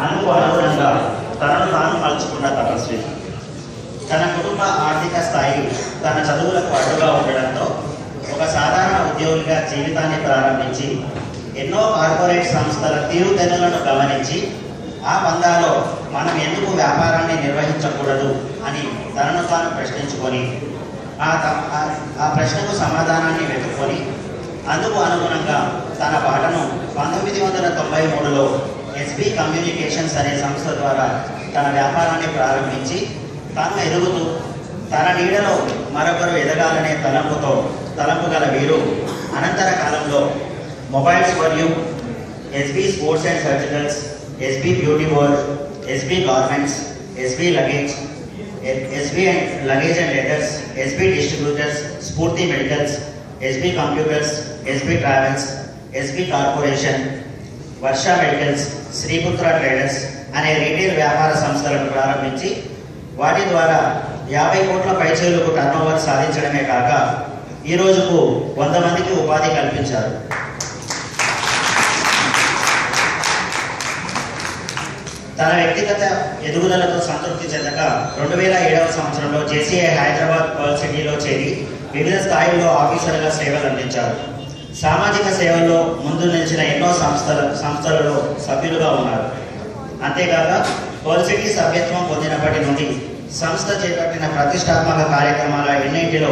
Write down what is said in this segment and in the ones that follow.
అందుకు అనుగుణంగా తనను తాను మలుచుకున్న తపస్వి. తన కుటుంబ ఆర్థిక స్థాయి తన చదువులకు అడ్డుగా ఉండడంతో ఒక సాధారణ ఉద్యోగిగా జీవితాన్ని ప్రారంభించి ఎన్నో కార్పొరేట్ సంస్థల తీరుతెన్నులను గమనించి ఆ పందాలో మనం ఎందుకు వ్యాపారాన్ని నిర్వహించకూడదు అని తనను తాను ప్రశ్నించుకొని ఆ ప్రశ్నకు సమాధానాన్ని వెతుక్కొని అందుకు అనుగుణంగా తన బాటను 1993లో ఎస్బీ కమ్యూనికేషన్స్ అనే సంస్థ ద్వారా తన వ్యాపారాన్ని ప్రారంభించి తాను ఎదుగుతూ తన నీడలో మరొకరు ఎదగాలనే తలంపు గల వీరు అనంతర కాలంలో మొబైల్స్ మరియు SB sports and surgicals, SB beauty world, SB garments, SB luggage and letters, SB distributors, Sphoorthi medicals, SB computers, SB travels, SB corporation, Varsha medicals, Sriputra traders అనే రీటైల్ వ్యాపార సంస్థలను ప్రారంభించి వాటి ద్వారా 50 కోట్ల పైచీలకు టర్నోవర్ సాధించడమే కాక ఈ రోజుకు 100 మందికి ఉపాధి కల్పించారు. తన వ్యక్తిగత ఎదుగుదలతో సంతృప్తి చెందక 2007వ సంవత్సరంలో జేసీఐ హైదరాబాద్ పర్ల్ సిటీలో చేరి వివిధ స్థాయిల్లో ఆఫీసర్గా సేవలు అందించారు. సామాజిక సేవల్లో ముందు నిలిచిన ఎన్నో సంస్థలలో సభ్యులుగా ఉన్నారు. అంతేకాక పర్ల్ సిటీ సభ్యత్వం పొందినప్పటి నుండి సంస్థ చేపట్టిన ప్రతిష్టాత్మక కార్యక్రమాల ఎన్నింటిలో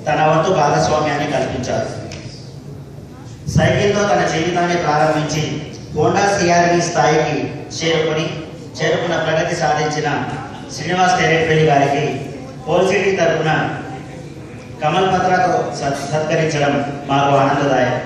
తన వంతు భాగస్వామ్యాన్ని కల్పించారు. సైకిల్తో తన జీవితాన్ని ప్రారంభించి హోండా సిఆర్వి స్థాయికి చేరుకున్న ప్రగతి సాధించిన శ్రీనివాస్ తెరేట్పల్లి గారికి పర్ల్ సిటీ తరఫున కమల్ పత్రతో సత్కరించడం మాకు ఆనందదాయకం.